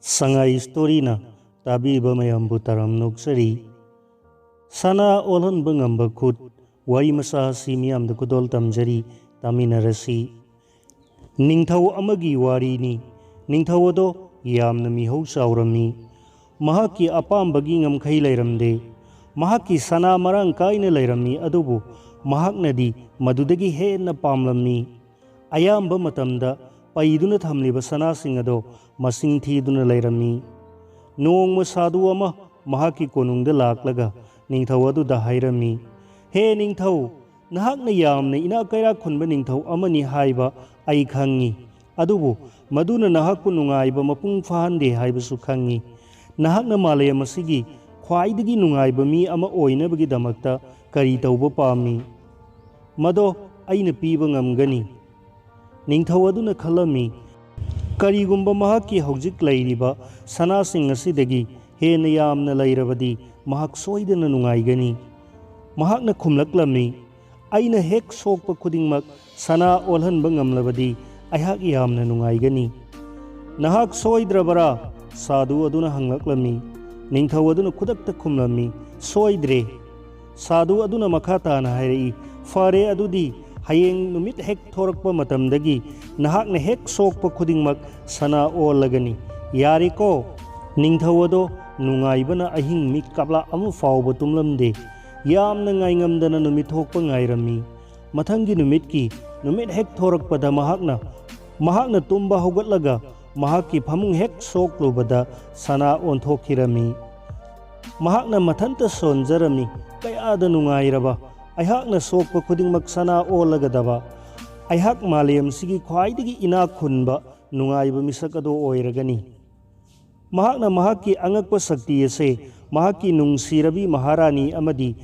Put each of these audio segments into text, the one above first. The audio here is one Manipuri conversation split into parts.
Sangai story na tabi ba mayambu taram noksari. Sana olhan bangamba khut wari masa si miyam da kudol tamjari taminarasi. Ningthau amagi wari ni. Ningthau ado yamna mihau saurami. Mahaki apambagi ngamkai lairamde. Mahaki sana marang kaina lairami adubu mahaknadi madudagi henna pamlamni. Ayamba matamda paiduna thamliba sana singado masing thiduna lairami. Noong masadu ama mahaki konungda laklaga ningthau aduda hairami. He ningthau, nahakna yamna ina kaira khunba ningthau amani haiba ai khangi. Adubu maduna nahakku nungaiba mapung fahande haibasu khangi. Nahakna malayam asigi khwaidagi nungaiba mi ama oinabagi damakta kari tauba pami. Mado aina piba ngamgani. Ningthau aduna khalami karigumba mahaki haujik lairiba sanasing asidagi hena yamna lairabadi mahak soidana nungaigani. Mahakna khumlaklami aina hek sokpa khudingmak sana olhanba ngamlabadi aihak yamna nungaigani. Nahak soidrabara sadu aduna hanglaklami. Ningthau aduna khudakta khumlami soidre. Sadu aduna makhatana hairai fare adudi hayeng numit hek thorakpa matamdagi nahakna hek sokpa khudingmak sana olagani. Yari ko ningthau ado nungaibana ahing mi kapla amu fauba tumlamde. Yamna ngaingamdana numit thokpa ngairami. Mathangi numitki numit hek thorakpada mahakna tumba hogatlaga mahaki phamung hek soklubada sana onthokirami. Mahakna mathanta sonjarami kayada nungairaba aihakna sokpa khudingmak sana olagadaba. Aihak malayam sigi khwaidagi ina khunba nungaiba misak ado oiragani. Mahakna mahaki angakpa sakti ase mahaki nungsirabi maharani amadi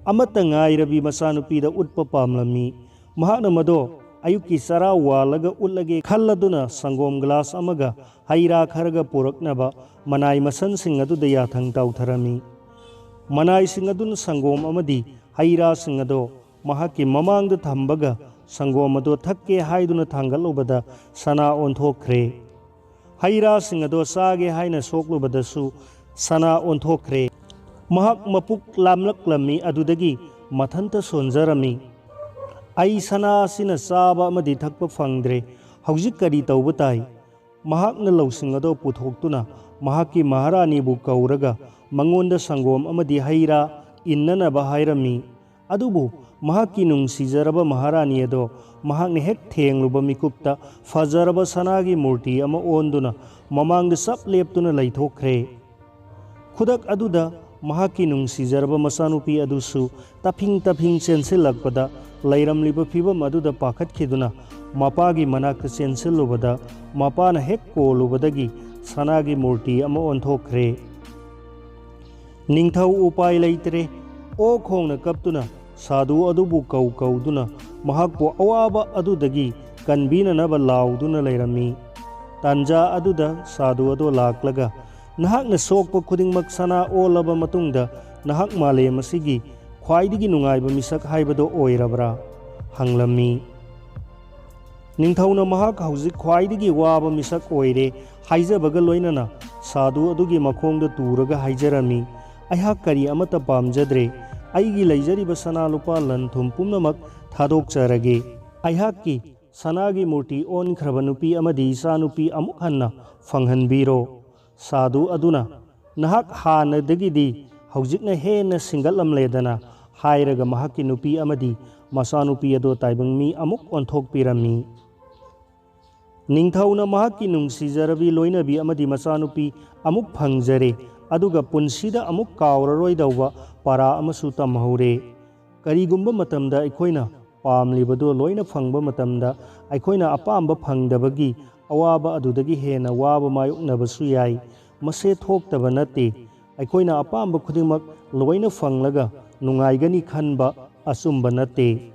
amata ngairabi masanupida utpa pamlami. Mahakna mado ayuki sara walaga utlage khalladuna sangom glass amaga haira kharaga puraknaba manai masan sing aduda yathang tautharami. Manai sing aduna sangom amadi haira sing ado mahaki mamangda thambaga sangom ado thakke haiduna thangalubada sana onthokre. Haira sing ado sage haina soklubadasu sana onthokre. Mahak mapuk lamlaklami adudagi mathanta sonjarami. Ai sana sina saba amadi thakpa phangdre haujik kari tauba tai. Mahakna lausing ado puthoktuna mahaki maharani bu kauraga mangonda sangom amadi haira innanaba hairami. Adubu mahaki nungsijaraba maharani ado mahakni hek thengluba mikupta fajaraba sanagi murti ama onduna mamangda sap leptuna laithokre. Khudak aduda mahaki nungsijaraba masanupi adusu taphing chensilakpada lairamliba phibam aduda pakhatkiduna mapagi manakta chensilubada mapana hek kolubadagi sanagi murti ama onthokre. Ningthau upai laitre o khongna kaptuna sadu adubu kauduna mahakpo awaba adudagi kanbinanaba lauduna lairami. Tanja aduda sadu ado laklaga nahakna sokpa khudingmak sana olaba matungda nahak malayam asigi khwaidagi nungaiba misak haibado oirabra hanglami. Ningthauna mahak haujik khwaidagi waba misak oire haijabaga loinana sadu adugi makhongda turaga haijarami. Aihak kari amata pamjadre aigi laijariba sana lupa lan thum pumnamak thadokjarage. Aihakki sanagi murti onkraba nupi amadi sanupi amuk hanna phanghanbiro. Sadu aduna nahak hanadagidi haujikna hena singalamledana hairaga mahakki nupi amadi masanupi ado taibangmi amuk onthokpirami. Ningthauna mahakki nungsijarabi loinabi amadi masanupi amuk phangjare aduga punsida amuk kauraroidauba para amasu tamhaure. Karigumba matamda aikoina pamlibado loina phangba matamda aikoina apamba phangdabagi awaba adudagi hena waba mayoknabasu yai. Mase thoktaba nate aikoina apamba khudingmak loina phanglaga nungaigani khanba asumba nate.